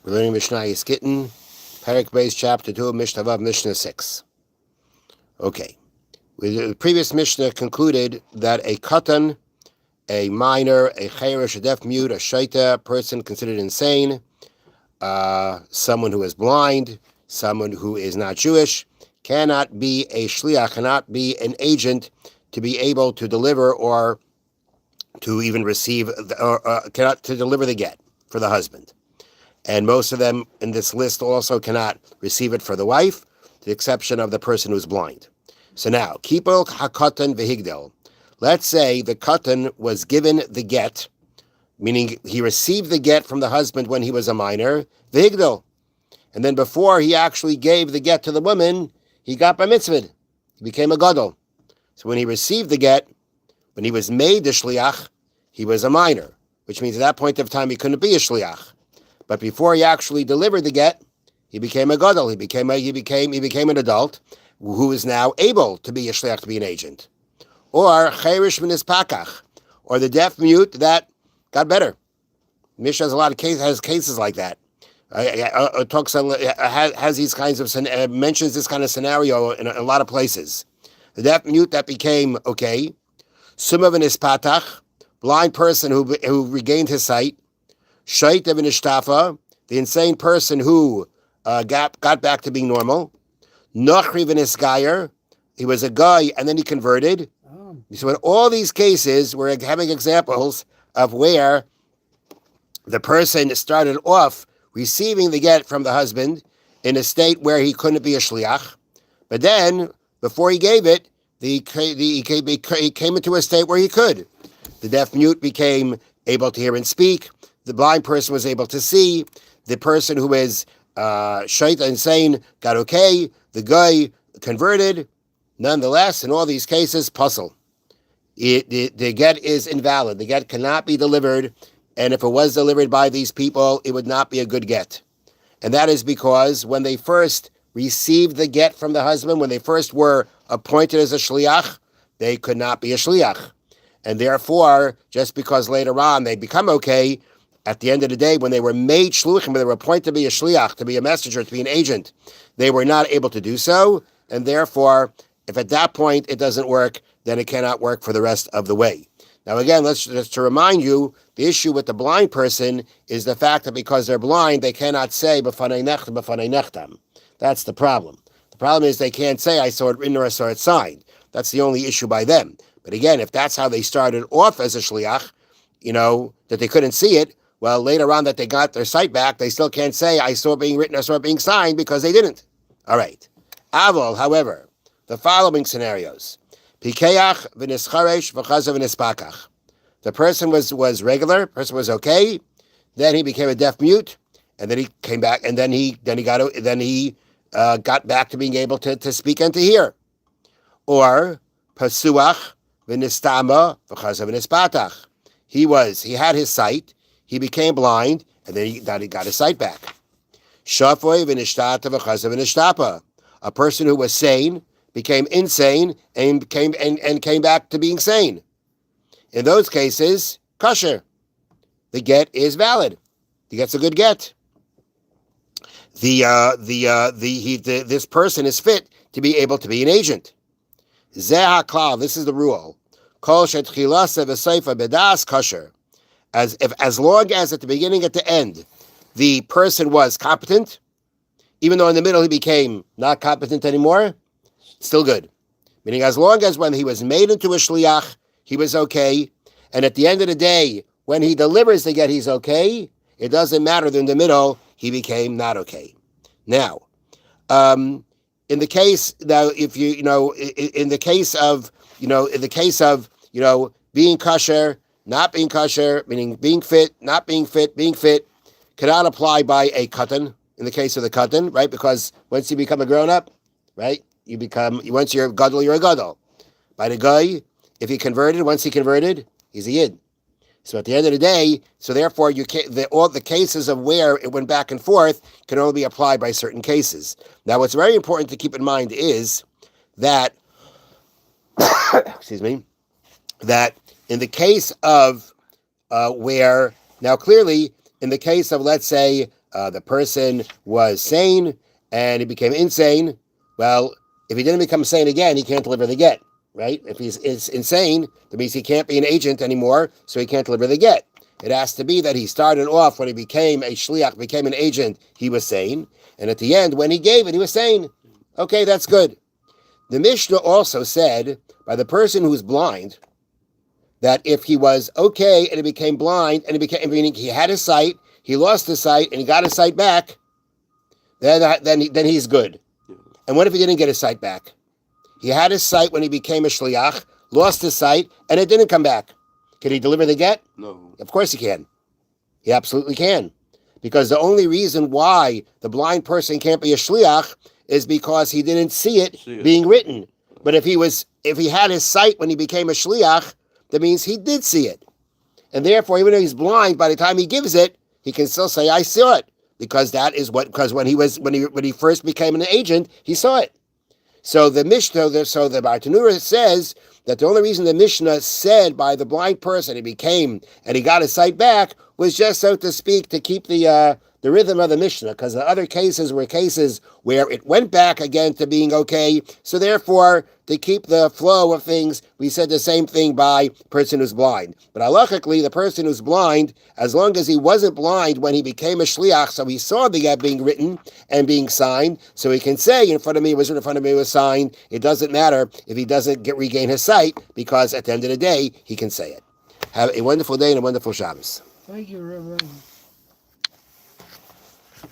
We're learning Mishna Gittin, Parak Beis, Chapter 2 of Mishnah Vav, Mishnah 6. Okay. The previous Mishnah concluded that a katan, a minor, a chayrish, a deaf mute, a shaita, a person considered insane, someone who is blind, someone who is not Jewish, cannot be a shliach, cannot be an agent to be able to deliver or to even receive, cannot to deliver the get for the husband. And most of them in this list also cannot receive it for the wife, to the exception of the person who's blind. So now, kipol hakatan vehigdel. Let's say the katan was given the get, meaning he received the get from the husband when he was a minor, vehigdel. And then before he actually gave the get to the woman, he got bar mitzvah. He became a gadol. So when he received the get, when he was made the shliach, he was a minor, which means at that point of time he couldn't be a shliach. But before he actually delivered the get, he became a gadol. He became an adult who is now able to be a shliach, to be an agent. Or chayrish minis pakach, or the deaf mute that got better. Mishnah has a lot of cases like that. Has these kinds of mentions this kind of scenario in a lot of places. The deaf mute that became okay. Summa v'nis patach, blind person who regained his sight. Shaita v'nishtafa, the insane person who got back to being normal. Nochri v'nis gayer, he was a guy and then he converted. Oh. So in all these cases, we're having examples of where the person started off receiving the get from the husband in a state where he couldn't be a shliach, but then before he gave it, he came into a state where he could. The deaf mute became able to hear and speak. The blind person was able to see. The person who is shaita, insane, got okay. The guy converted. Nonetheless, in all these cases, puzzle. The get is invalid. The get cannot be delivered. And if it was delivered by these people, it would not be a good get. And that is because when they first received the get from the husband, when they first were appointed as a shliach, they could not be a shliach. And therefore, just because later on they become okay, at the end of the day, when they were made shluchim, when they were appointed to be a shliach, to be a messenger, to be an agent, they were not able to do so. And therefore, if at that point it doesn't work, then it cannot work for the rest of the way. Now again, just to remind you, the issue with the blind person is the fact that because they're blind, they cannot say b'fanei nechtam, b'fanei nechtam. That's the problem. The problem is they can't say I saw it written or I saw it signed. That's the only issue by them. But again, if that's how they started off as a shliach, that they couldn't see it, well, later on that they got their sight back, they still can't say I saw it being written, I saw it being signed, because they didn't. All right. Avol, however, the following scenarios. Pikeach v'nischaresh v'chazav v'nispakach. The person was regular, person was okay, then he became a deaf mute, and then he came back, and then he got back to being able to speak and to hear. Or pasuach v'nistama v'chazav v'nispatach. He had his sight, he became blind, and then he got his sight back. Shafoy v'nishtata v'chazav v'nishtapa. A person who was sane became insane and came back to being sane. In those cases, kosher. The get is valid. He gets a good get. This person is fit to be able to be an agent. Zeh haklal. This is the rule. Kol shetchilasa v'seifa bedas kosher. As long as at the beginning, at the end, the person was competent, even though in the middle he became not competent anymore, still good. Meaning as long as when he was made into a shliach, he was okay, and at the end of the day, when he delivers the get, he's okay, it doesn't matter that in the middle, he became not okay. Now, in the case, now, if in the case of being kosher, not being kosher, meaning being fit, not being fit, being fit, cannot apply by a katan, in the case of the katan, right? Because once you become a grown-up, right, once you're a gadol, you're a gadol. By the guy, if he converted, once he converted, he's a yid. So at the end of the day, so therefore all the cases of where it went back and forth can only be applied by certain cases. Now what's very important to keep in mind is that, excuse me, that in the case of where, now clearly, in the case of, let's say, the person was sane and he became insane. Well, if he didn't become sane again, he can't deliver the get, right? If he's insane, that means he can't be an agent anymore, so he can't deliver the get. It has to be that he started off when he became a shliach, became an agent, he was sane, and at the end, when he gave it, he was sane. Okay, that's good. The Mishnah also said, by the person who's blind, that if he was okay and he became blind, and meaning he had his sight, he lost his sight, and he got his sight back, then he's good. And what if he didn't get his sight back? He had his sight when he became a shliach, lost his sight, and it didn't come back. Can he deliver the get? No. Of course he can. He absolutely can. Because the only reason why the blind person can't be a shliach is because he didn't see it being written. But if he had his sight when he became a shliach, that means he did see it. And therefore, even though he's blind, by the time he gives it, he can still say, I saw it. Because when he first became an agent, he saw it. So the Mishnah, the Bartanura says that the only reason the Mishnah said by the blind person he got his sight back was just, so to speak, to keep the rhythm of the Mishnah, because the other cases were cases where it went back again to being okay. So therefore, to keep the flow of things, we said the same thing by person who's blind. But halachically, the person who's blind, as long as he wasn't blind when he became a shliach, so he saw the get being written and being signed, so he can say, in front of me was written, in front of me was signed. It doesn't matter if he doesn't regain his sight, because at the end of the day, he can say it. Have a wonderful day and a wonderful Shabbos. Thank you, Reverend.